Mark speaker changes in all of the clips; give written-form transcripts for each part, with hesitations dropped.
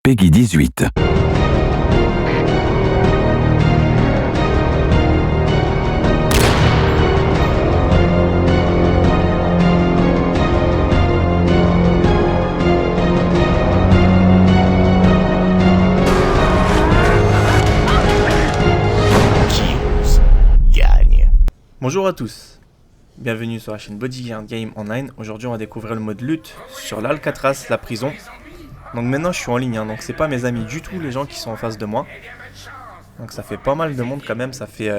Speaker 1: Peggy 18.
Speaker 2: Bonjour à tous, bienvenue sur la chaîne Bodyguard Game Online. Aujourd'hui on va découvrir le mode lutte sur l'Alcatraz, la prison. Donc maintenant je suis en ligne, donc c'est pas mes amis du tout les gens qui sont en face de moi. Donc ça fait pas mal de monde quand même, ça fait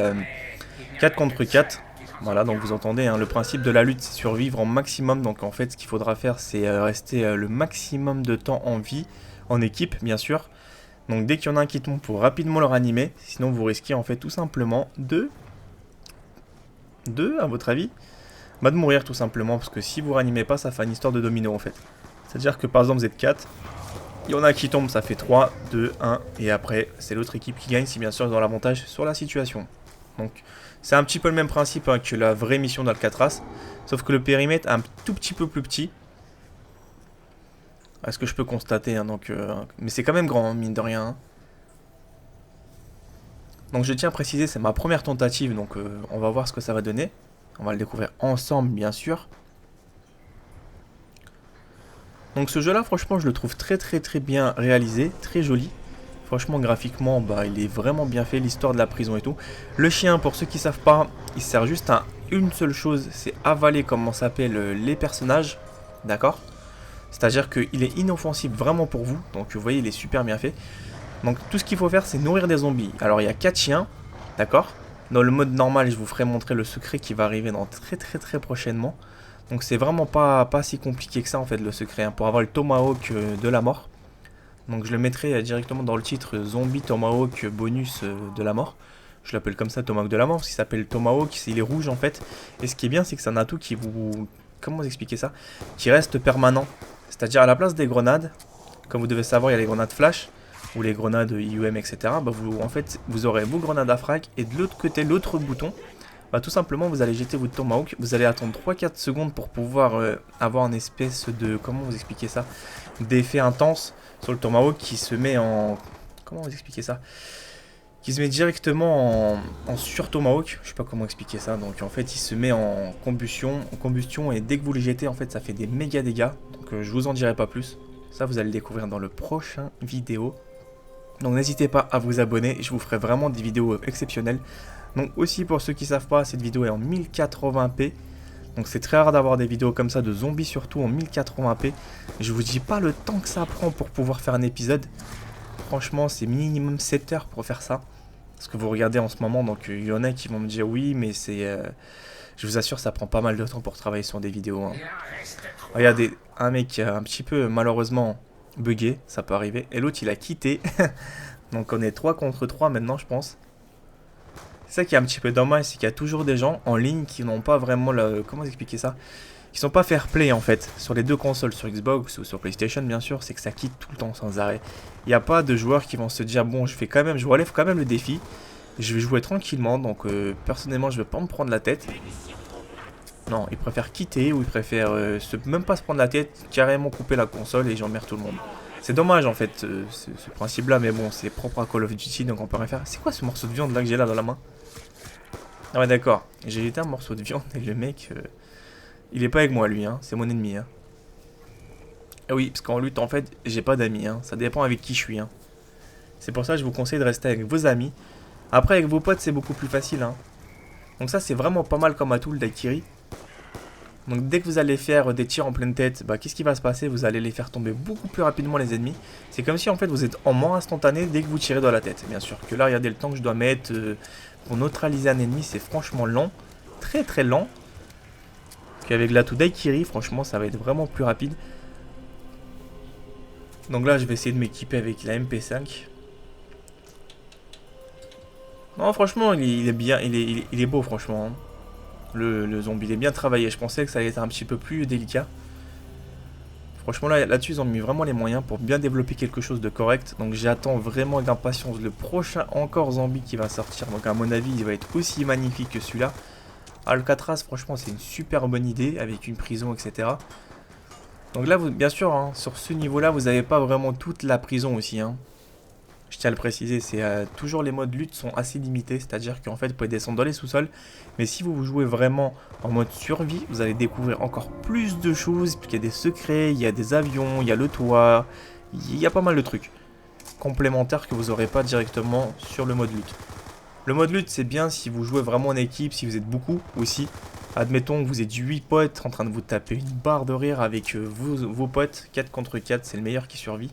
Speaker 2: 4 contre 4. Voilà, donc vous entendez, le principe de la lutte c'est survivre en maximum. Donc en fait ce qu'il faudra faire c'est rester le maximum de temps en vie, en équipe bien sûr. Donc dès qu'il y en a un qui tombe, pour rapidement le ranimer, sinon vous risquez en fait tout simplement de à votre avis, de mourir tout simplement, parce que si vous ranimez pas, ça fait une histoire de domino en fait. C'est-à-dire que par exemple vous êtes 4, il y en a un qui tombe, ça fait 3, 2, 1, et après c'est l'autre équipe qui gagne si bien sûr ils ont l'avantage sur la situation. Donc c'est un petit peu le même principe que la vraie mission d'Alcatraz, sauf que le périmètre est un tout petit peu plus petit. Est-ce que je peux constater, mais c'est quand même grand, mine de rien. Donc je tiens à préciser, c'est ma première tentative, donc on va voir ce que ça va donner. On va le découvrir ensemble, bien sûr. Donc ce jeu-là, franchement, je le trouve très bien réalisé, très joli. Franchement, graphiquement, il est vraiment bien fait, l'histoire de la prison et tout. Le chien, pour ceux qui savent pas, il sert juste à une seule chose, c'est avaler, comment s'appelle, les personnages, d'accord? C'est-à-dire qu'il est inoffensif vraiment pour vous, donc vous voyez, il est super bien fait. Donc tout ce qu'il faut faire c'est nourrir des zombies. Alors il y a 4 chiens, d'accord. Dans le mode normal je vous ferai montrer le secret qui va arriver dans très prochainement. Donc c'est vraiment pas si compliqué que ça en fait le secret, pour avoir le tomahawk de la mort. Donc je le mettrai directement dans le titre zombie tomahawk bonus de la mort. Je l'appelle comme ça tomahawk de la mort parce qu'il s'appelle tomahawk, il est rouge en fait. Et ce qui est bien c'est que c'est un atout qui vous... Comment vous expliquer ça? Qui reste permanent. C'est-à-dire à la place des grenades, comme vous devez savoir il y a les grenades flash ou les grenades IUM, etc. Vous aurez vos grenades à frac et de l'autre côté, l'autre bouton, tout simplement vous allez jeter votre tomahawk, vous allez attendre 3-4 secondes pour pouvoir avoir une espèce de, comment vous expliquer ça, d'effet intense sur le tomahawk qui se met en, comment vous expliquer ça, qui se met directement en sur tomahawk, je sais pas comment expliquer ça, donc en fait il se met en combustion et dès que vous le jetez en fait ça fait des méga dégâts, donc je vous en dirai pas plus, ça vous allez le découvrir dans le prochain vidéo. Donc n'hésitez pas à vous abonner, je vous ferai vraiment des vidéos exceptionnelles. Donc aussi pour ceux qui ne savent pas, cette vidéo est en 1080p. Donc c'est très rare d'avoir des vidéos comme ça de zombies surtout en 1080p. Je vous dis pas le temps que ça prend pour pouvoir faire un épisode. Franchement c'est minimum 7 heures pour faire ça. Parce que vous regardez en ce moment, donc il y en a qui vont me dire oui mais c'est... je vous assure ça prend pas mal de temps pour travailler sur des vidéos. Regardez, un mec un petit peu malheureusement... bugué, ça peut arriver. Et l'autre il a quitté. Donc on est 3 contre 3 maintenant je pense. C'est ça qui est un petit peu dommage, c'est qu'il y a toujours des gens en ligne qui n'ont pas vraiment le... Comment expliquer ça? Qui sont pas fair play en fait. Sur les deux consoles, sur Xbox ou sur PlayStation bien sûr, c'est que ça quitte tout le temps sans arrêt. Il n'y a pas de joueurs qui vont se dire bon je relève quand même le défi. Je vais jouer tranquillement, donc personnellement je vais pas me prendre la tête. Non, ils préfèrent quitter ou ils préfèrent même pas se prendre la tête, carrément couper la console et j'emmerde tout le monde. C'est dommage en fait ce principe là, mais bon, c'est propre à Call of Duty donc on peut rien faire. C'est quoi ce morceau de viande là que j'ai là dans la main? Ah ouais d'accord, j'ai jeté un morceau de viande et le mec, il est pas avec moi lui, c'est mon ennemi. Et oui, parce qu'en lutte en fait, j'ai pas d'amis, ça dépend avec qui je suis. C'est pour ça que je vous conseille de rester avec vos amis. Après avec vos potes c'est beaucoup plus facile. Donc ça c'est vraiment pas mal comme atout le daiquiri. Donc dès que vous allez faire des tirs en pleine tête, qu'est-ce qui va se passer? Vous allez les faire tomber beaucoup plus rapidement les ennemis. C'est comme si en fait vous êtes en mort instantané dès que vous tirez dans la tête. Bien sûr que là regardez le temps que je dois mettre pour neutraliser un ennemi, c'est franchement lent. Très lent. Qu'avec l'atout Daikiri, franchement ça va être vraiment plus rapide. Donc là je vais essayer de m'équiper avec la MP5. Non franchement il est bien, il est beau franchement. Le zombie, il est bien travaillé. Je pensais que ça allait être un petit peu plus délicat. Franchement, là-dessus, ils ont mis vraiment les moyens pour bien développer quelque chose de correct. Donc, j'attends vraiment avec impatience le prochain encore zombie qui va sortir. Donc, à mon avis, il va être aussi magnifique que celui-là. Alcatraz, franchement, c'est une super bonne idée avec une prison, etc. Donc là, bien sûr, hein, sur ce niveau-là, vous n'avez pas vraiment toute la prison aussi, hein. Je tiens à le préciser, c'est toujours les modes lutte sont assez limités, c'est-à-dire qu'en fait, vous pouvez descendre dans les sous-sols, mais si vous jouez vraiment en mode survie, vous allez découvrir encore plus de choses, puisqu'il y a des secrets, il y a des avions, il y a le toit, il y a pas mal de trucs complémentaires que vous n'aurez pas directement sur le mode lutte. Le mode lutte, c'est bien si vous jouez vraiment en équipe, si vous êtes beaucoup aussi. Admettons que vous êtes 8 potes en train de vous taper une barre de rire avec vos potes, 4 contre 4, c'est le meilleur qui survit.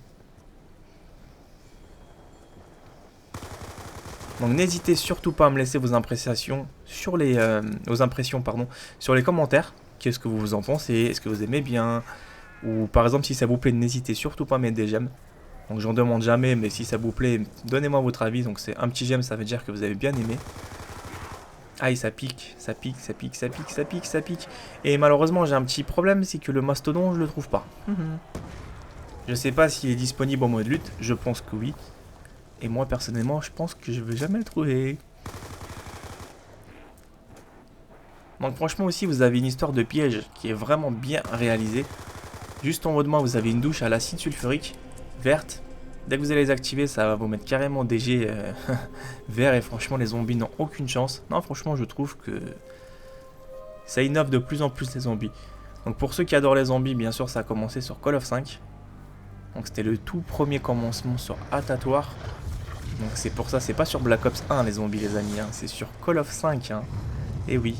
Speaker 2: Donc n'hésitez surtout pas à me laisser vos impressions sur les, sur les commentaires. Qu'est-ce que vous en pensez? Est-ce que vous aimez bien? Ou par exemple, si ça vous plaît, n'hésitez surtout pas à mettre des j'aime. Donc j'en demande jamais, mais si ça vous plaît, donnez-moi votre avis. Donc c'est un petit j'aime, ça veut dire que vous avez bien aimé. Aïe, ça pique, ça pique, ça pique, ça pique, ça pique, ça pique. Et malheureusement, j'ai un petit problème, c'est que le mastodon, je le trouve pas. Je sais pas s'il est disponible en mode lutte, je pense que oui. Et moi, personnellement, je pense que je vais jamais le trouver. Donc franchement aussi, vous avez une histoire de piège qui est vraiment bien réalisée. Juste en haut de moi, vous avez une douche à l'acide sulfurique, verte. Dès que vous allez les activer, ça va vous mettre carrément des jets verts. Et franchement, les zombies n'ont aucune chance. Non, franchement, je trouve que ça innove de plus en plus les zombies. Donc pour ceux qui adorent les zombies, bien sûr, ça a commencé sur Call of 5. Donc c'était le tout premier commencement sur Attatoire. Donc c'est pour ça, c'est pas sur Black Ops 1 les zombies les amis, hein, c'est sur Call of 5. Hein. Et oui,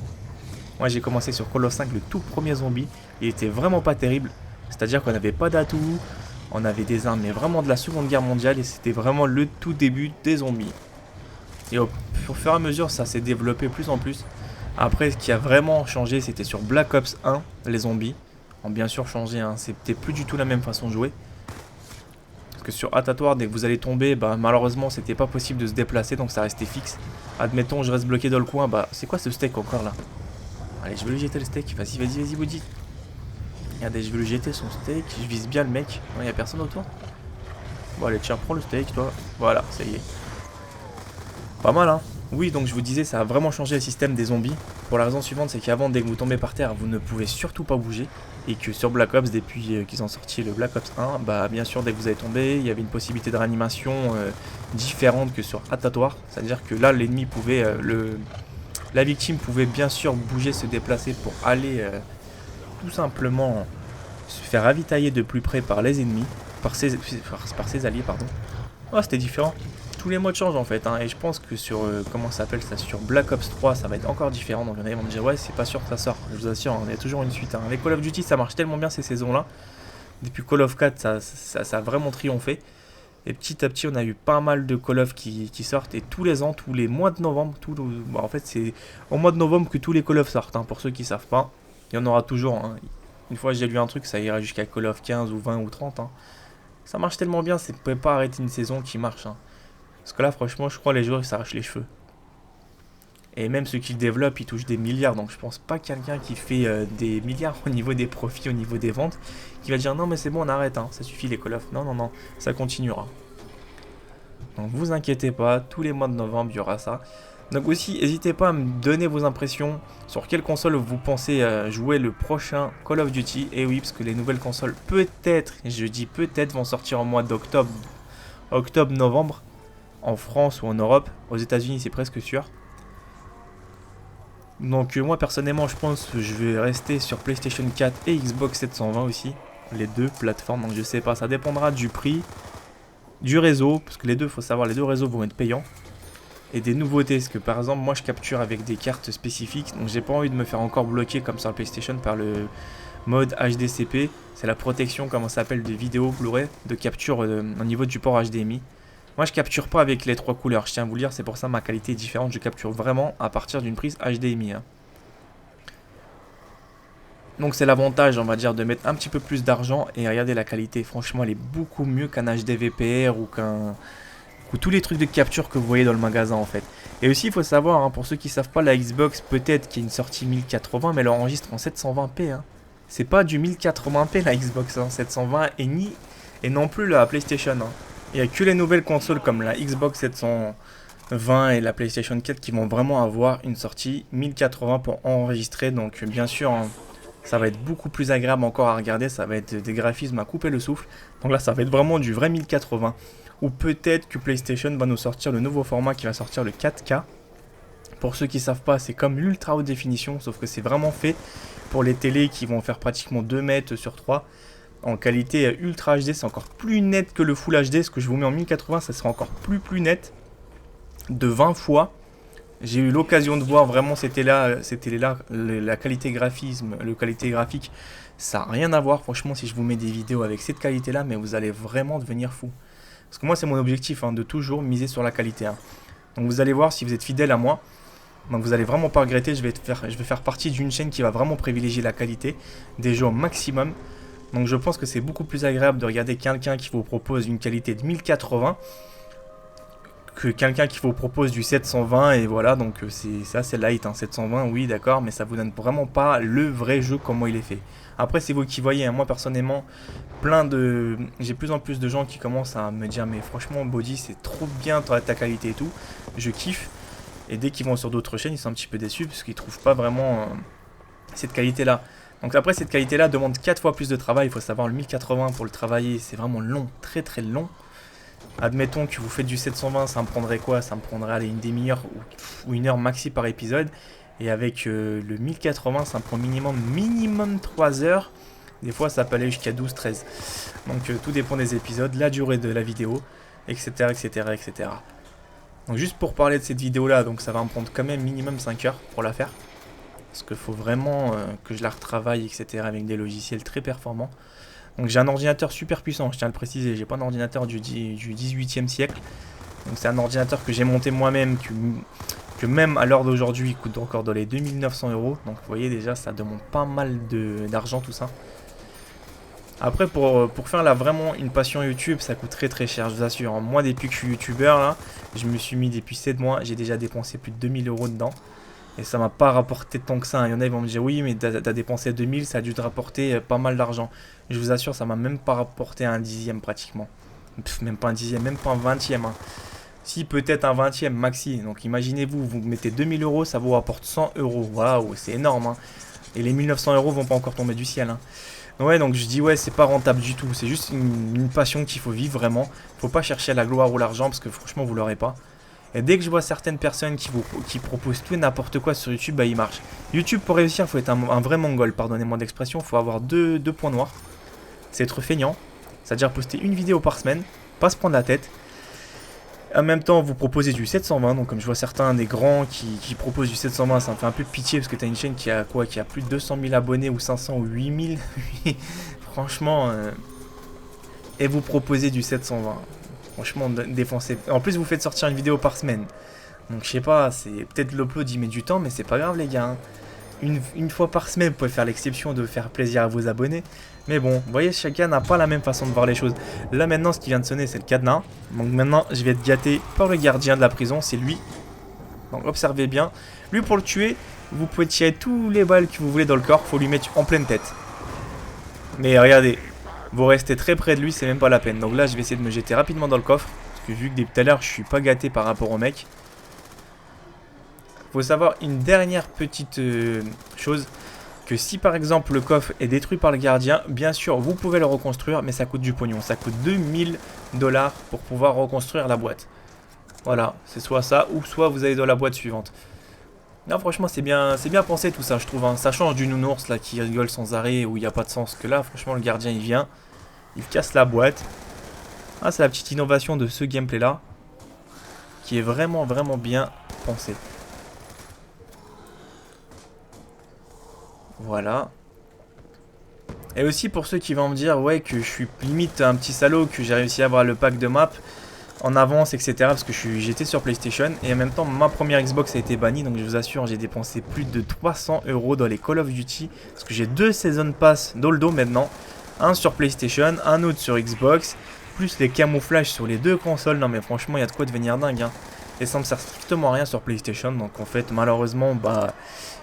Speaker 2: moi j'ai commencé sur Call of 5, le tout premier zombie. Il était vraiment pas terrible, c'est-à-dire qu'on n'avait pas d'atouts, on avait des armes, mais vraiment de la Seconde Guerre mondiale, et c'était vraiment le tout début des zombies. Et au fur et à mesure, ça s'est développé plus en plus. Après, ce qui a vraiment changé, c'était sur Black Ops 1, les zombies. Ont bien sûr changé, hein, c'était plus du tout la même façon de jouer. Parce que sur Attatoire, dès que vous allez tomber, bah malheureusement c'était pas possible de se déplacer, donc ça restait fixe. Admettons, je reste bloqué dans le coin, bah c'est quoi ce steak encore là? Allez, je vais lui jeter le steak, vas-y, vas-y, vas-y, Woody. Regardez, je vais lui jeter son steak, je vise bien le mec. Non, y a personne autour. Bon allez, tiens, prends le steak toi. Voilà, ça y est. Pas mal hein. Oui, donc je vous disais, ça a vraiment changé le système des zombies. Pour la raison suivante, c'est qu'avant, dès que vous tombez par terre, vous ne pouvez surtout pas bouger. Et que sur Black Ops, depuis qu'ils ont sorti le Black Ops 1, bah bien sûr, dès que vous avez tombé, il y avait une possibilité de réanimation différente que sur Attatoire. C'est-à-dire que là, l'ennemi pouvait, la victime pouvait bien sûr bouger, se déplacer pour aller tout simplement se faire ravitailler de plus près par les ennemis, par ses alliés, pardon. Oh, c'était différent. Tous les modes changent en fait, hein, et je pense que sur, comment ça s'appelle ça, sur Black Ops 3, ça va être encore différent, donc il y en a qui vont me dire, ouais, c'est pas sûr que ça sort, je vous assure, il y a toujours une suite. Hein. Avec Call of Duty, ça marche tellement bien ces saisons-là, depuis Call of 4, ça a vraiment triomphé, et petit à petit, on a eu pas mal de Call of qui sortent, et tous les ans, tous les mois de novembre, en fait, c'est au mois de novembre que tous les Call of sortent, hein, pour ceux qui savent pas, il y en aura toujours, hein. Une fois j'ai lu un truc, ça ira jusqu'à Call of 15 ou 20 ou 30, hein. Ça marche tellement bien, c'est ne pas arrêter une saison qui marche, hein. Parce que là, franchement, je crois que les joueurs, ils s'arrachent les cheveux. Et même ceux qui le développent, ils touchent des milliards. Donc je pense pas quelqu'un qui fait des milliards au niveau des profits, au niveau des ventes, qui va dire non mais c'est bon, on arrête, hein, ça suffit les Call of. Non, non, non, ça continuera. Donc vous inquiétez pas, tous les mois de novembre, il y aura ça. Donc aussi, n'hésitez pas à me donner vos impressions sur quelle console vous pensez jouer le prochain Call of Duty. Et oui, parce que les nouvelles consoles, peut-être, je dis peut-être, vont sortir en mois d'octobre, octobre-novembre. En France ou en Europe, aux États-Unis c'est presque sûr. Donc moi personnellement je pense que je vais rester sur PlayStation 4 et Xbox 720 aussi, les deux plateformes, donc je sais pas, ça dépendra du prix, du réseau, parce que les deux, faut savoir, les deux réseaux vont être payants, et des nouveautés, parce que par exemple moi je capture avec des cartes spécifiques, donc j'ai pas envie de me faire encore bloquer comme sur la PlayStation par le mode HDCP, c'est la protection, comment ça s'appelle, des vidéos Blu-ray, de capture au niveau du port HDMI. Moi je capture pas avec les trois couleurs, je tiens à vous le dire, c'est pour ça ma qualité est différente, je capture vraiment à partir d'une prise HDMI. Hein. Donc c'est l'avantage, on va dire, de mettre un petit peu plus d'argent et regardez la qualité, franchement elle est beaucoup mieux qu'un HD VPR ou ou tous les trucs de capture que vous voyez dans le magasin en fait. Et aussi il faut savoir, hein, pour ceux qui savent pas, la Xbox peut-être qu'il y a une sortie 1080 mais elle enregistre en 720p. Hein. C'est pas du 1080p la Xbox, hein, 720 et non plus la PlayStation. Hein. Il n'y a que les nouvelles consoles comme la Xbox 720 et la PlayStation 4 qui vont vraiment avoir une sortie 1080 pour enregistrer. Donc bien sûr, hein, Ça va être beaucoup plus agréable encore à regarder, ça va être des graphismes à couper le souffle. Donc là, ça va être vraiment du vrai 1080. Ou peut-être que PlayStation va nous sortir le nouveau format qui va sortir le 4K. Pour ceux qui ne savent pas, c'est comme l'ultra haute définition, sauf que c'est vraiment fait pour les télés qui vont faire pratiquement 2 mètres sur 3. En qualité ultra HD, c'est encore plus net que le Full HD. Ce que je vous mets en 1080, ça sera encore plus net. De 20 fois. J'ai eu l'occasion de voir vraiment ces télés-là, la qualité graphisme, le qualité graphique, ça n'a rien à voir. Franchement, si je vous mets des vidéos avec cette qualité-là, mais vous allez vraiment devenir fou. Parce que moi, c'est mon objectif, de toujours miser sur la qualité. Donc vous allez voir si vous êtes fidèle à moi. Donc vous allez vraiment pas regretter. Je vais faire partie d'une chaîne qui va vraiment privilégier la qualité des jeux au maximum. Donc je pense que c'est beaucoup plus agréable de regarder quelqu'un qui vous propose une qualité de 1080 que quelqu'un qui vous propose du 720 et voilà, donc c'est light, 720 oui d'accord, mais ça vous donne vraiment pas le vrai jeu comment il est fait. Après c'est vous qui voyez, moi personnellement j'ai plus en plus de gens qui commencent à me dire mais franchement Body c'est trop bien ta qualité et tout, je kiffe, et dès qu'ils vont sur d'autres chaînes ils sont un petit peu déçus parce qu'ils trouvent pas vraiment cette qualité là. Donc après cette qualité là demande 4 fois plus de travail, il faut savoir le 1080 pour le travailler c'est vraiment long, très très long. Admettons que vous faites du 720, ça me prendrait quoi? Ça me prendrait allez, une demi-heure ou une heure maxi par épisode. Et avec le 1080, ça me prend minimum 3 heures. Des fois, ça peut aller jusqu'à 12-13. Donc tout dépend des épisodes, la durée de la vidéo, etc. etc. Donc juste pour parler de cette vidéo-là, donc ça va me prendre quand même minimum 5 heures pour la faire. Parce qu'il faut vraiment que je la retravaille, etc. avec des logiciels très performants. Donc j'ai un ordinateur super puissant, je tiens à le préciser, j'ai pas un ordinateur du 18e siècle. Donc c'est un ordinateur que j'ai monté moi-même, que même à l'heure d'aujourd'hui coûte encore dans les 2900 €. Donc vous voyez déjà ça demande pas mal d'argent tout ça. Après pour faire là vraiment une passion YouTube ça coûte très cher, je vous assure. Moi depuis que je suis youtubeur là, je me suis mis depuis 7 mois, j'ai déjà dépensé plus de 2000 € dedans. Et ça m'a pas rapporté tant que ça. Il y en a, ils vont me dire oui, mais t'as dépensé 2000, ça a dû te rapporter pas mal d'argent. Je vous assure, ça m'a même pas rapporté un dixième pratiquement. Même pas un dixième, même pas un vingtième. Si, peut-être un vingtième maxi. Donc imaginez-vous, vous mettez 2000 €, ça vous rapporte 100 €. Waouh, c'est énorme. Et les 1900 € vont pas encore tomber du ciel. Ouais, donc je dis ouais, c'est pas rentable du tout. C'est juste une passion qu'il faut vivre vraiment. Faut pas chercher la gloire ou l'argent parce que franchement, vous l'aurez pas. Et dès que je vois certaines personnes qui proposent tout et n'importe quoi sur YouTube, bah ils marchent. YouTube pour réussir, il faut être un vrai mongol, pardonnez-moi d'expression, il faut avoir deux points noirs. C'est être feignant, c'est-à-dire poster une vidéo par semaine, pas se prendre la tête. En même temps, vous proposez du 720, donc comme je vois certains des grands qui proposent du 720, ça me fait un peu pitié parce que tu as une chaîne qui a quoi, qui a plus de 200 000 abonnés ou 500 ou 8000. Franchement, et vous proposez du 720. Franchement, défoncé. En plus, vous faites sortir une vidéo par semaine. Donc, je sais pas, c'est peut-être l'upload, il met du temps, mais c'est pas grave, les gars. Une fois par semaine, vous pouvez faire l'exception de faire plaisir à vos abonnés. Mais bon, vous voyez, chacun n'a pas la même façon de voir les choses. Là, maintenant, ce qui vient de sonner, c'est le cadenas. Donc, maintenant, je vais être gâté par le gardien de la prison, c'est lui. Donc, observez bien. Lui, pour le tuer, vous pouvez tirer tous les balles que vous voulez dans le corps. Faut lui mettre en pleine tête. Mais regardez. Vous restez très près de lui, c'est même pas la peine. Donc là, je vais essayer de me jeter rapidement dans le coffre. Parce que vu que depuis tout à l'heure, je suis pas gâté par rapport au mec. Faut savoir une dernière petite chose. Que si par exemple le coffre est détruit par le gardien, bien sûr, vous pouvez le reconstruire. Mais ça coûte du pognon. Ça coûte 2000 $ pour pouvoir reconstruire la boîte. Voilà, c'est soit ça ou soit vous allez dans la boîte suivante. Non, franchement, c'est bien pensé tout ça, je trouve. Ça change du nounours là qui rigole sans arrêt où il n'y a pas de sens. Que là, franchement, le gardien il vient, il casse la boîte. Ah, c'est la petite innovation de ce gameplay là qui est vraiment bien pensé. Voilà. Et aussi pour ceux qui vont me dire ouais que je suis limite un petit salaud, que j'ai réussi à avoir le pack de map en avance, etc. Parce que j'étais sur PlayStation et en même temps ma première Xbox a été bannie. Donc je vous assure, j'ai dépensé plus de 300 € dans les Call of Duty. Parce que j'ai 2 Season Pass dans le dos maintenant. Un sur PlayStation, un autre sur Xbox. Plus les camouflages sur les 2 consoles. Non mais franchement, il y a de quoi devenir dingue. Et ça me sert strictement à rien sur PlayStation. Donc en fait, malheureusement, bah,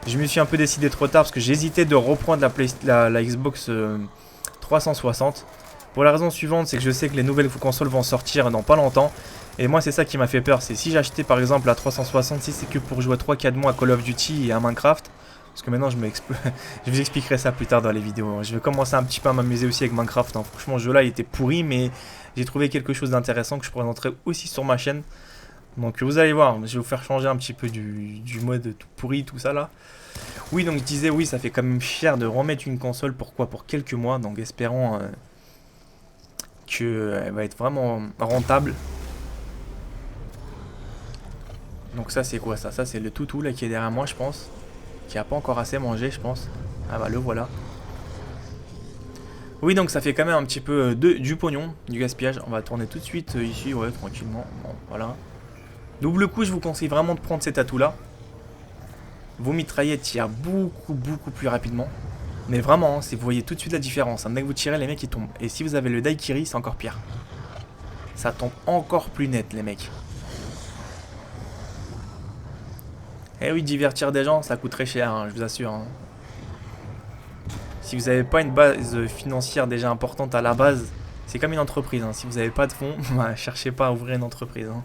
Speaker 2: je me suis un peu décidé trop tard. Parce que j'hésitais de reprendre la Xbox 360. Pour la raison suivante, c'est que je sais que les nouvelles consoles vont sortir dans pas longtemps. Et moi, c'est ça qui m'a fait peur. C'est si j'achetais par exemple la 360, si c'est que pour jouer 3-4 mois à Call of Duty et à Minecraft, Parce que maintenant, je vous expliquerai ça plus tard dans les vidéos. Je vais commencer un petit peu à m'amuser aussi avec Minecraft. Hein. Franchement, ce jeu-là, il était pourri, mais j'ai trouvé quelque chose d'intéressant que je présenterai aussi sur ma chaîne. Donc, vous allez voir, je vais vous faire changer un petit peu du mode tout pourri, tout ça, là. Oui, donc je disais, oui, ça fait quand même cher de remettre une console. Pourquoi? Pour quelques mois. Donc, espérons qu'elle va être vraiment rentable. Donc, ça, c'est quoi, ça? Ça, c'est le toutou, là, qui est derrière moi, je pense. Qui a pas encore assez mangé, je pense. Ah bah le voilà. Oui, donc ça fait quand même un petit peu du pognon, du gaspillage. On va tourner tout de suite ici, ouais, tranquillement. Bon, voilà. Double coup, je vous conseille vraiment de prendre cet atout-là. Vos mitraillettes tirent beaucoup plus rapidement. Mais vraiment, vous voyez tout de suite la différence. Dès que vous tirez, les mecs ils tombent. Et si vous avez le Daikiri, c'est encore pire. Ça tombe encore plus net, les mecs. Eh oui, divertir des gens, ça coûte très cher, hein, je vous assure. Hein. Si vous n'avez pas une base financière déjà importante à la base, c'est comme une entreprise. Hein. Si vous n'avez pas de fonds, bah, cherchez pas à ouvrir une entreprise. Hein.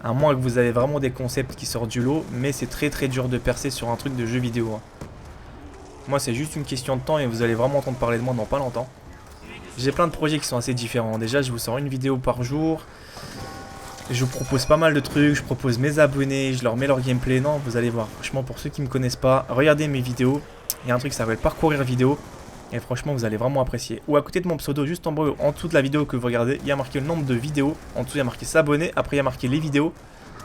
Speaker 2: À moins que vous avez vraiment des concepts qui sortent du lot, mais c'est très dur de percer sur un truc de jeu vidéo. Hein. Moi, c'est juste une question de temps et vous allez vraiment entendre parler de moi dans pas longtemps. J'ai plein de projets qui sont assez différents. Déjà, je vous sors une vidéo par jour. Je vous propose pas mal de trucs, je propose mes abonnés, je leur mets leur gameplay. Non, vous allez voir. Franchement, pour ceux qui me connaissent pas, regardez mes vidéos. Il y a un truc qui s'appelle parcourir vidéo. Et franchement, vous allez vraiment apprécier. Ou à côté de mon pseudo, juste en bas, en dessous de la vidéo que vous regardez, il y a marqué le nombre de vidéos. En dessous, il y a marqué s'abonner. Après, il y a marqué les vidéos.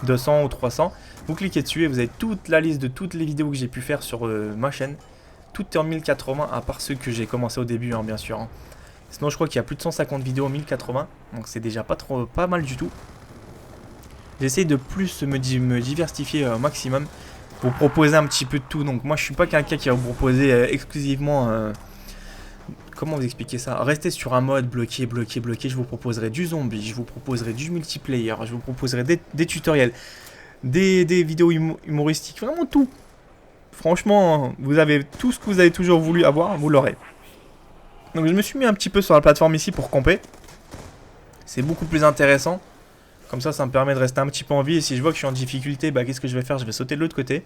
Speaker 2: 200 ou 300. Vous cliquez dessus et vous avez toute la liste de toutes les vidéos que j'ai pu faire sur ma chaîne. Tout est en 1080, à part ceux que j'ai commencé au début, hein, bien sûr. Hein. Sinon, je crois qu'il y a plus de 150 vidéos en 1080. Donc, c'est déjà pas mal du tout. J'essaye de plus me diversifier au maximum. Vous proposer un petit peu de tout. Donc moi je suis pas quelqu'un qui va vous proposer exclusivement... comment vous expliquer ça? Rester sur un mode bloqué. Je vous proposerai du zombie, je vous proposerai du multiplayer, je vous proposerai des tutoriels, des vidéos humoristiques, vraiment tout. Franchement, vous avez tout ce que vous avez toujours voulu avoir, vous l'aurez. Donc je me suis mis un petit peu sur la plateforme ici pour camper. C'est beaucoup plus intéressant. Comme ça me permet de rester un petit peu en vie. Et si je vois que je suis en difficulté, bah qu'est-ce que je vais faire? Je vais sauter de l'autre côté.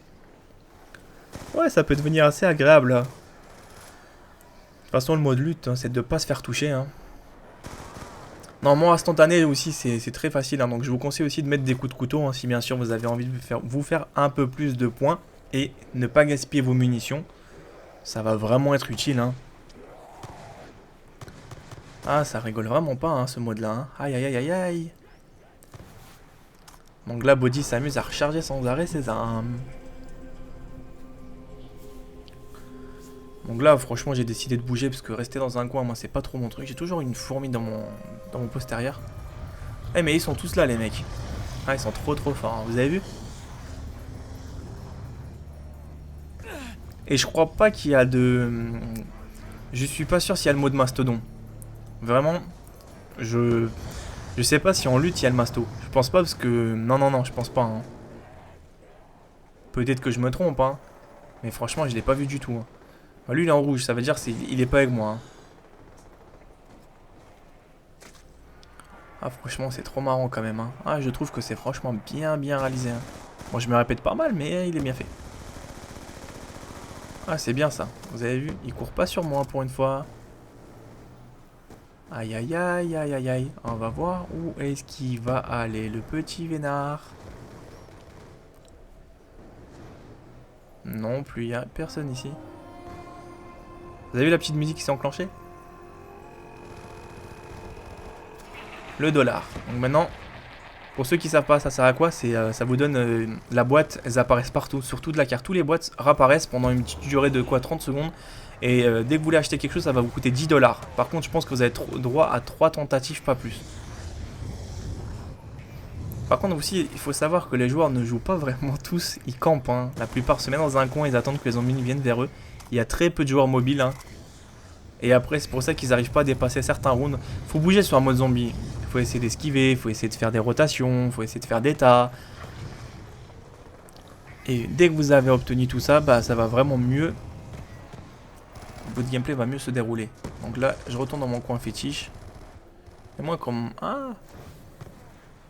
Speaker 2: Ouais, ça peut devenir assez agréable là. De toute façon, le mode lutte, hein, c'est de ne pas se faire toucher. Hein. Non, mon instantané aussi, c'est très facile. Hein, donc je vous conseille aussi de mettre des coups de couteau. Hein, si bien sûr vous avez envie de vous faire un peu plus de points. Et ne pas gaspiller vos munitions. Ça va vraiment être utile. Hein. Ah, ça rigole vraiment pas hein, ce mode-là. Hein. Aïe. Donc là, Body s'amuse à recharger sans arrêt ses armes. Donc là, franchement, j'ai décidé de bouger parce que rester dans un coin, moi, c'est pas trop mon truc. J'ai toujours une fourmi dans mon postérieur. Eh, mais ils sont tous là, les mecs. Ah, ils sont trop forts, hein. Vous avez vu? Et je crois pas qu'il y a de... Je suis pas sûr s'il y a le mode mastodon. Vraiment, je sais pas si en lutte il y a le masto. Je pense pas parce que... Non, je pense pas. Hein. Peut-être que je me trompe, hein. Mais franchement, je l'ai pas vu du tout. Hein. Bah, lui, il est en rouge, ça veut dire qu'il est pas avec moi. Hein. Ah, franchement, c'est trop marrant quand même. Hein. Ah, je trouve que c'est franchement bien réalisé. Hein. Bon, je me répète pas mal, mais il est bien fait. Ah, c'est bien ça. Vous avez vu? Il court pas sur moi pour une fois. Aïe. On va voir où est-ce qu'il va aller, le petit vénard. Non plus, il n'y a personne ici. Vous avez vu la petite musique qui s'est enclenchée? Le dollar. Donc maintenant, pour ceux qui savent pas, ça sert à quoi? Ça vous donne la boîte, elles apparaissent partout, sur toute la carte. Tous les boîtes réapparaissent pendant une petite durée de quoi, 30 secondes. Et dès que vous voulez acheter quelque chose, ça va vous coûter 10 $. Par contre, je pense que vous avez droit à 3 tentatives, pas plus. Par contre aussi, il faut savoir que les joueurs ne jouent pas vraiment tous, ils campent. Hein. La plupart se mettent dans un coin, ils attendent que les zombies viennent vers eux. Il y a très peu de joueurs mobiles. Hein. Et après, c'est pour ça qu'ils n'arrivent pas à dépasser certains rounds. Il faut bouger sur un mode zombie. Il faut essayer d'esquiver, il faut essayer de faire des rotations, il faut essayer de faire des tas. Et dès que vous avez obtenu tout ça, bah ça va vraiment mieux. Votre gameplay va mieux se dérouler. Donc là, je retourne dans mon coin fétiche. Et moi, comme... Ah,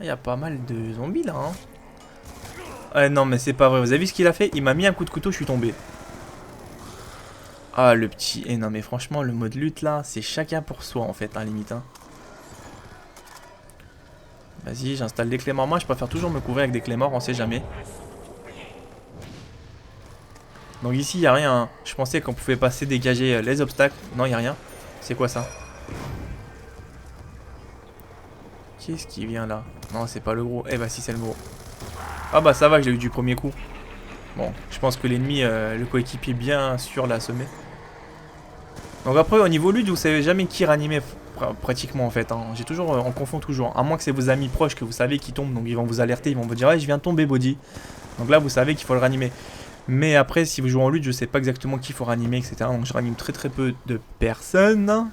Speaker 2: il y a pas mal de zombies là. Hein. Non, mais c'est pas vrai. Vous avez vu ce qu'il a fait? Il m'a mis un coup de couteau, je suis tombé. Ah, le petit... Eh non, mais franchement, le mode lutte, là, c'est chacun pour soi, en fait, hein, limite. Hein. Vas-y, j'installe des clés morts. Moi, je préfère toujours me couvrir avec des clés morts, on sait jamais. Donc ici, il n'y a rien. Hein. Je pensais qu'on pouvait passer, dégager les obstacles. Non, il n'y a rien. C'est quoi ça? Qu'est-ce qui vient là? Non, c'est pas le gros. Eh bah si, c'est le gros. Ah bah ça va, je l'ai eu du premier coup. Bon, je pense que l'ennemi, le coéquipier, bien sûr l'a assommé. Donc après, au niveau lutte, vous savez jamais qui ranimer pratiquement en fait. Hein. J'ai toujours, on confond toujours. À moins que c'est vos amis proches que vous savez qui tombent, donc ils vont vous alerter, ils vont vous dire ouais, je viens de tomber body. Donc là, vous savez qu'il faut le ranimer. Mais après, si vous jouez en lutte, je sais pas exactement qui il faut ranimer, etc. Donc je ranime très peu de personnes.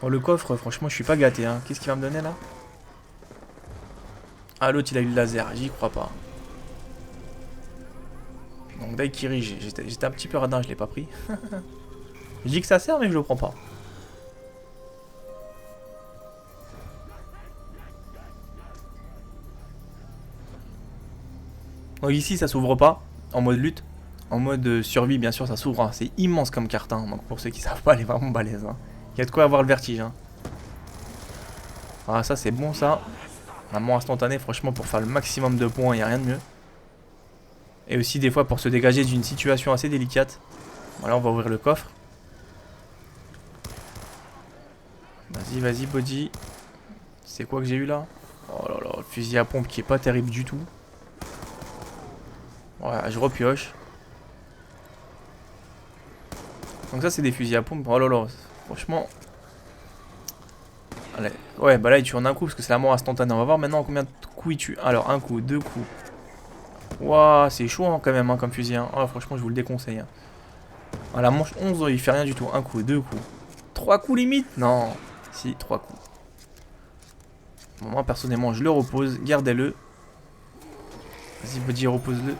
Speaker 2: Bon, le coffre, franchement, je suis pas gâté. Hein. Qu'est-ce qu'il va me donner là? Ah, l'autre il a eu le laser, j'y crois pas. Donc Daikiri, j'étais un petit peu radin, je l'ai pas pris. Je dis que ça sert, mais je le prends pas. Donc ici, ça s'ouvre pas en mode lutte. En mode survie, bien sûr, ça s'ouvre. Hein. C'est immense comme carte. Hein. Donc pour ceux qui savent pas, elle est vraiment balèze. Hein. Il y a de quoi avoir le vertige. Hein. Ah, ça, c'est bon, ça. Un mort instantané, franchement, pour faire le maximum de points, il n'y a rien de mieux. Et aussi, des fois, pour se dégager d'une situation assez délicate. Voilà, on va ouvrir le coffre. Vas-y, vas-y, body. C'est quoi que j'ai eu là? Oh là là, le fusil à pompe qui est pas terrible du tout. Ouais, je repioche. Donc ça, c'est des fusils à pompe. Oh là là, franchement... Allez. Ouais, bah là, il tue en un coup parce que c'est la mort instantanée. On va voir maintenant combien de coups il tue. Alors, un coup, deux coups. Waouh, c'est chaud hein, quand même hein, comme fusil. Hein. Oh, franchement, je vous le déconseille. Hein. Ah, la manche 11, il fait rien du tout. Un coup, deux coups. Trois coups limite? Non. Si, trois coups. Bon, moi, personnellement, je le repose. Gardez-le. Vas-y, body, repose-le.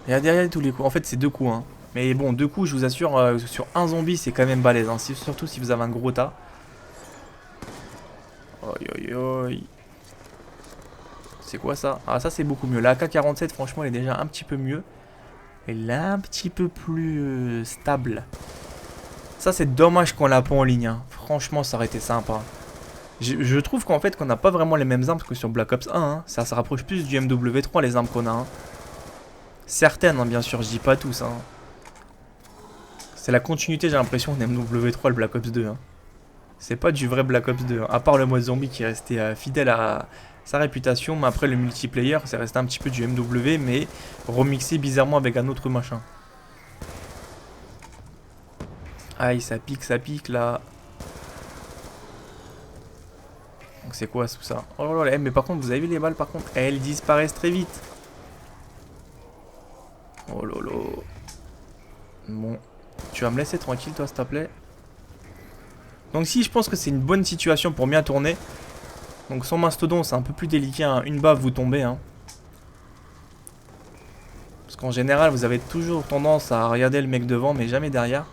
Speaker 2: Et derrière tous les coups. En fait, c'est deux coups. Hein. Mais bon, deux coups, je vous assure, sur un zombie, c'est quand même balèze. Hein. Surtout si vous avez un gros tas. Aïe aïe aïe. C'est quoi ça? Ah, ça c'est beaucoup mieux. La AK-47, franchement, elle est déjà un petit peu mieux. Elle est un petit peu plus stable. Ça, c'est dommage qu'on l'a pas en ligne. Hein. Franchement, ça aurait été sympa. Je trouve qu'en fait, qu'on n'a pas vraiment les mêmes armes que sur Black Ops 1. Hein. Ça se rapproche plus du MW3, les armes qu'on a. Hein. Certaines, hein, bien sûr, je dis pas tous. Hein. C'est la continuité, j'ai l'impression, de MW3 le Black Ops 2. Hein. C'est pas du vrai Black Ops 2. Hein. À part le mode zombie qui est resté fidèle à sa réputation. Mais après, le multiplayer, c'est resté un petit peu du MW, mais remixé bizarrement avec un autre machin. Aïe, ça pique là. Donc c'est quoi tout ça? Oh là là, mais par contre, vous avez vu les balles par contre? Elles disparaissent très vite. Oh là là. Bon. Tu vas me laisser tranquille toi s'il te plaît. Donc si je pense que c'est une bonne situation pour bien tourner. Donc son mastodon c'est un peu plus délicat. Hein. Une baffe vous tombez. Hein. Parce qu'en général vous avez toujours tendance à regarder le mec devant mais jamais derrière.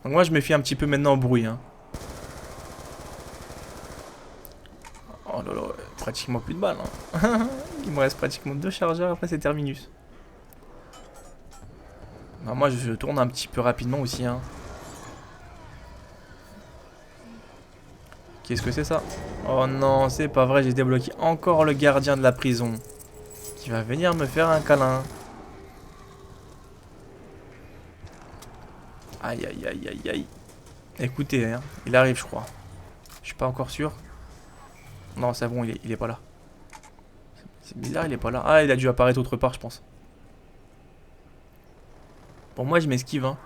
Speaker 2: Donc moi je me fie un petit peu maintenant au bruit. Hein. Oh là là, pratiquement plus de balles. Hein. Il me reste pratiquement 2 chargeurs après c'est terminus. Non, moi je tourne un petit peu rapidement aussi. Hein. Qu'est-ce que c'est ça? Oh non, c'est pas vrai, j'ai débloqué encore le gardien de la prison. Qui va venir me faire un câlin. Aïe aïe aïe aïe aïe. Écoutez, hein, il arrive je crois. Je suis pas encore sûr. Non, c'est bon, il est pas là. C'est bizarre, il est pas là. Ah, il a dû apparaître autre part, je pense. Bon, moi je m'esquive. Hein.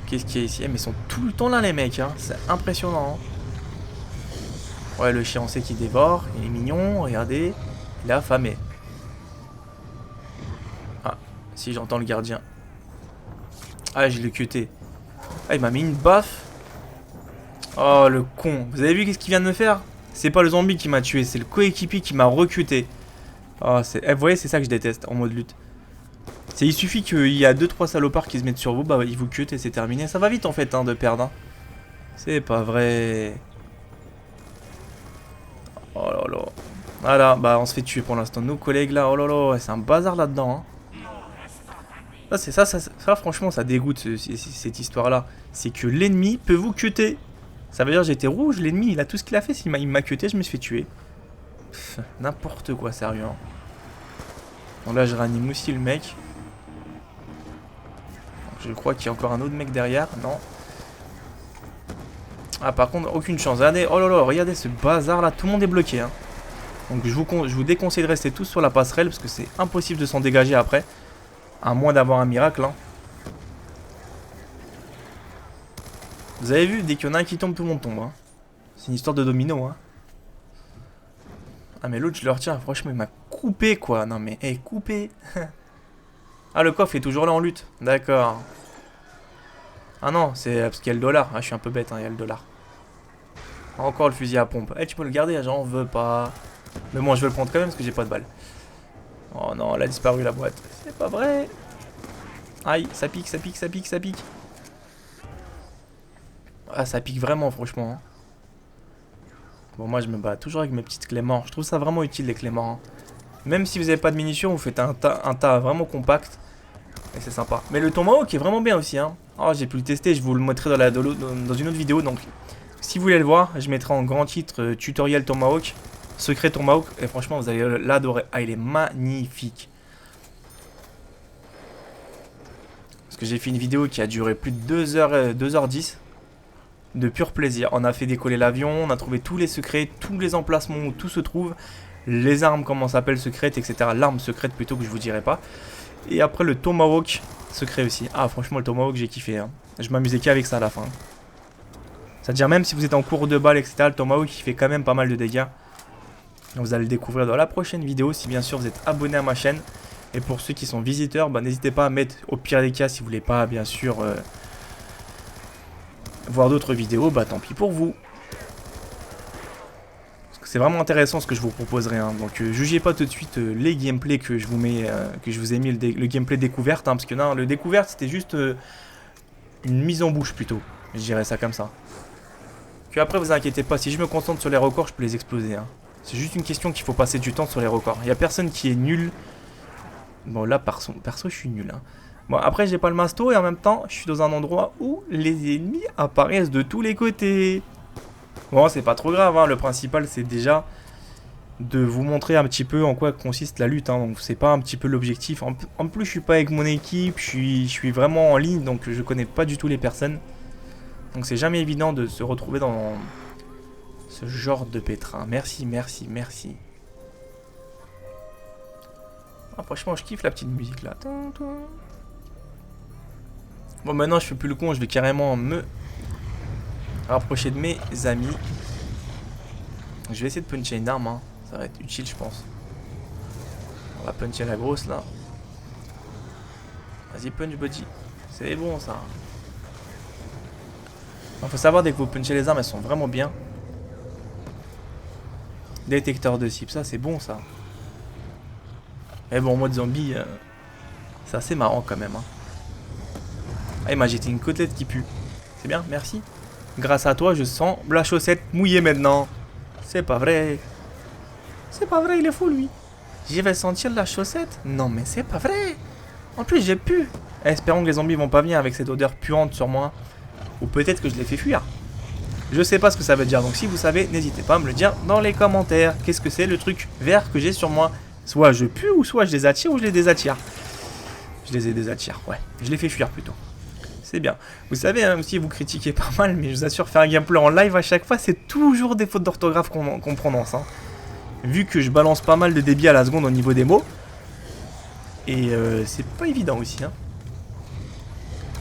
Speaker 2: Qu'est-ce qu'il y a ici? Mais ils sont tout le temps là, les mecs. Hein. C'est impressionnant. Hein. Ouais, le chien, on sait qu'il dévore. Il est mignon, regardez. Il est affamé. Ah, si j'entends le gardien. Ah, je l'ai cuté. Ah, il m'a mis une baffe. Oh, le con. Vous avez vu qu'est-ce qu'il vient de me faire? C'est pas le zombie qui m'a tué, c'est le coéquipier qui m'a recuté. Oh, vous voyez, c'est ça que je déteste en mode lutte. Il suffit qu'il y a 2-3 salopards qui se mettent sur vous, bah ils vous cutent et c'est terminé. Ça va vite en fait hein, de perdre. Hein. C'est pas vrai. Oh là là. Voilà, bah on se fait tuer pour l'instant. Nos collègues là, oh là là, c'est un bazar là-dedans. Hein. Ça, c'est ça, franchement, ça dégoûte cette histoire-là. C'est que l'ennemi peut vous cuter. Ça veut dire j'étais rouge, l'ennemi il a tout ce qu'il a fait. S'il m'a cuté, je me suis fait tuer. N'importe quoi, sérieux. Hein. Bon, là, je réanime aussi le mec. Je crois qu'il y a encore un autre mec derrière. Non. Ah, par contre, aucune chance. Regardez, oh là là, regardez ce bazar là. Tout le monde est bloqué. Hein. Donc, je vous déconseille de rester tous sur la passerelle parce que c'est impossible de s'en dégager après. À moins d'avoir un miracle. Hein. Vous avez vu, dès qu'il y en a un qui tombe, tout le monde tombe. Hein. C'est une histoire de domino. Hein. Ah, mais l'autre, je le retiens. Franchement, il m'a coupé quoi. Non, mais, hé, coupé. Ah, le coffre est toujours là en lutte. D'accord. Ah non, c'est parce qu'il y a le dollar. Ah, je suis un peu bête, hein, il y a le dollar. Encore le fusil à pompe. Eh, tu peux le garder, j'en veux pas. Mais bon, je vais le prendre quand même parce que j'ai pas de balles. Oh non, elle a disparu la boîte. C'est pas vrai. Aïe, ça pique, ça pique, ça pique, ça pique. Ah, ça pique vraiment, franchement. Hein. Bon, moi, je me bats toujours avec mes petites clés morts. Je trouve ça vraiment utile, les clés morts. Hein. Même si vous n'avez pas de munitions, vous faites un tas vraiment compact. Et c'est sympa. Mais le tomahawk est vraiment bien aussi. Hein. Oh, j'ai pu le tester, je vous le mettrai dans une autre vidéo. Donc, si vous voulez le voir, je mettrai en grand titre tutoriel tomahawk, secret tomahawk. Et franchement, vous allez l'adorer. Ah, il est magnifique. Parce que j'ai fait une vidéo qui a duré plus de 2h10. De pur plaisir. On a fait décoller l'avion, on a trouvé tous les secrets, tous les emplacements où tout se trouve. Les armes, comment ça s'appelle, secrètes, etc. L'arme secrète plutôt que je vous dirai pas. Et après le tomahawk secret aussi. Ah, franchement, le tomahawk, j'ai kiffé. Hein. Je m'amusais qu'avec ça à la fin. C'est-à-dire, même si vous êtes en cours de balle, etc., le tomahawk, il fait quand même pas mal de dégâts. Vous allez le découvrir dans la prochaine vidéo, si bien sûr vous êtes abonné à ma chaîne. Et pour ceux qui sont visiteurs, bah, n'hésitez pas à mettre, au pire des cas, si vous voulez pas, bien sûr, voir d'autres vidéos, bah tant pis pour vous. C'est vraiment intéressant ce que je vous proposerai. Hein. Donc jugez pas tout de suite les gameplays que je vous mets, que je vous ai mis le gameplay découverte, hein, parce que non, le découverte c'était juste une mise en bouche plutôt. Je dirais ça comme ça. Puis après vous inquiétez pas, si je me concentre sur les records, je peux les exploser. Hein. C'est juste une question qu'il faut passer du temps sur les records. Il y a personne qui est nul. Bon là perso je suis nul. Hein. Bon après j'ai pas le masto et en même temps je suis dans un endroit où les ennemis apparaissent de tous les côtés. Bon, c'est pas trop grave, hein. Le principal c'est déjà de vous montrer un petit peu en quoi consiste la lutte. Hein. Donc c'est pas un petit peu l'objectif. En plus je suis pas avec mon équipe, je suis vraiment en ligne donc je connais pas du tout les personnes. Donc c'est jamais évident de se retrouver dans ce genre de pétrin. Merci, merci, merci. Ah, franchement je kiffe la petite musique là. Bon maintenant je fais plus le con, je vais carrément me rapprocher de mes amis. Je vais essayer de puncher une arme, hein. Ça va être utile je pense. On va puncher la grosse là. Vas-y punch body. C'est bon ça. Il faut savoir dès que vous punchez les armes elles sont vraiment bien. Détecteur de cible, ça c'est bon ça. Mais bon en mode zombie, c'est assez marrant quand même. Hein. Ah il m'a jeté une côtelette qui pue. C'est bien, merci. Grâce à toi, je sens la chaussette mouillée maintenant. C'est pas vrai. C'est pas vrai, il est fou lui. J'y vais sentir la chaussette. Non mais c'est pas vrai. En plus j'ai pu. Espérons que les zombies vont pas venir avec cette odeur puante sur moi. Ou peut-être que je les fais fuir. Je sais pas ce que ça veut dire. Donc si vous savez, n'hésitez pas à me le dire dans les commentaires. Qu'est-ce que c'est le truc vert que j'ai sur moi? Soit je pue ou soit je les attire ou je les désattire. Je les ai désattire, ouais. Je les fais fuir plutôt. C'est bien. Vous savez, hein, aussi, vous critiquez pas mal, mais je vous assure, faire un gameplay en live à chaque fois, c'est toujours des fautes d'orthographe qu'on prononce. Hein. Vu que je balance pas mal de débit à la seconde au niveau des mots. Et c'est pas évident aussi. Hein.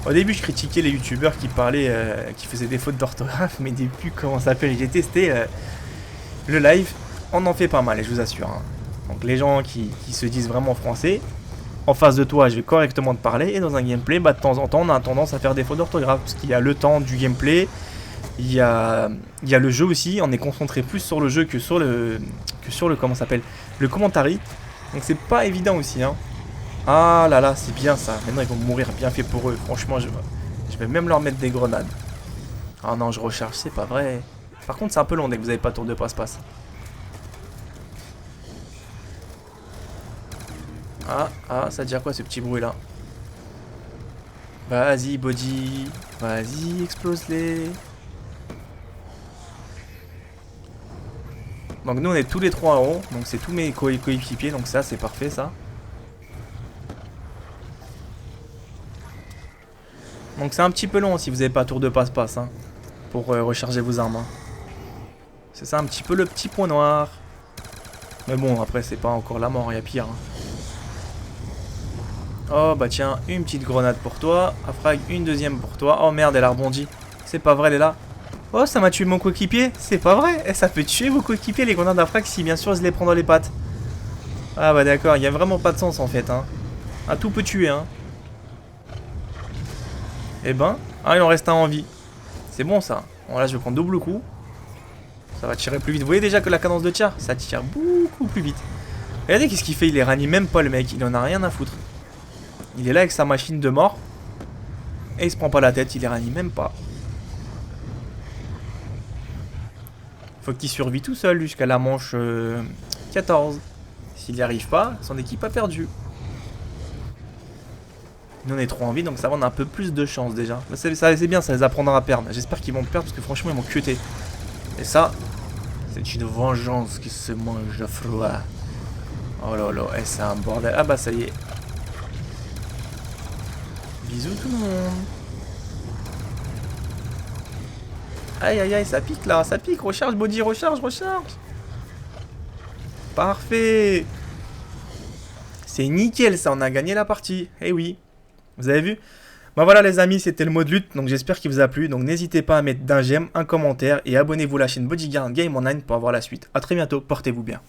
Speaker 2: Au début, je critiquais les youtubeurs qui parlaient, qui faisaient des fautes d'orthographe, mais depuis, comment ça s'appelle, j'ai testé le live, on en fait pas mal, je vous assure. Hein. Donc les gens qui se disent vraiment français, en face de toi, je vais correctement te parler. Et dans un gameplay, bah, de temps en temps, on a tendance à faire des fautes d'orthographe. Parce qu'il y a le temps du gameplay. Il y a le jeu aussi. On est concentré plus sur le jeu que sur le comment ça s'appelle, le commentary. Donc c'est pas évident aussi. Hein. Ah là là, c'est bien ça. Maintenant, ils vont mourir. Bien fait pour eux. Franchement, je vais même leur mettre des grenades. Ah non, je recharge. C'est pas vrai. Par contre, c'est un peu long dès que vous n'avez pas tour de passe-passe. Ça veut dire quoi ce petit bruit là? Vas-y, body. Vas-y, explose-les. Donc nous on est tous les trois en haut. Donc c'est tous mes coéquipiers. Donc ça c'est parfait ça. Donc c'est un petit peu long si vous n'avez pas tour de passe-passe hein, pour recharger vos armes. Hein. C'est ça un petit peu le petit point noir. Mais bon après c'est pas encore la mort, il y a pire. Hein. Oh bah tiens, une petite grenade pour toi. Afrag, une deuxième pour toi. Oh merde, elle a rebondi. C'est pas vrai, elle est là. Oh, ça m'a tué mon coéquipier. C'est pas vrai. Et ça peut tuer vos coéquipiers, les grenades d'Afrag, si bien sûr je les prends dans les pattes. Ah bah d'accord, il y a vraiment pas de sens en fait. Hein. Ah, tout peut tuer. Hein. Eh ben, il en reste un en vie. C'est bon ça. Bon là, je vais prendre double coup. Ça va tirer plus vite. Vous voyez déjà que la cadence de tir, ça tire beaucoup plus vite. Regardez qu'est-ce qu'il fait. Il les ranime même pas le mec. Il en a rien à foutre. Il est là avec sa machine de mort. Et il se prend pas la tête, il les ranime même pas. Faut qu'il survit tout seul jusqu'à la manche 14. S'il n'y arrive pas, son équipe a perdu. Nous on est trop en vie, donc ça va, on a un peu plus de chance déjà. C'est bien, ça les apprendra à perdre. J'espère qu'ils vont perdre parce que franchement ils m'ont cuté. Et ça, c'est une vengeance qui se mange à froid. Oh là là, c'est un bordel. Ah bah ça y est. Bisous tout le monde. Aïe aïe aïe, ça pique là, ça pique. Recharge body, recharge. Parfait. C'est nickel ça, on a gagné la partie. Eh oui, vous avez vu? Bah voilà les amis, c'était le mode lutte, donc j'espère qu'il vous a plu. Donc n'hésitez pas à mettre d'un j'aime, un commentaire et abonnez-vous à la chaîne Bodyguard Game Online pour avoir la suite. A très bientôt, portez-vous bien.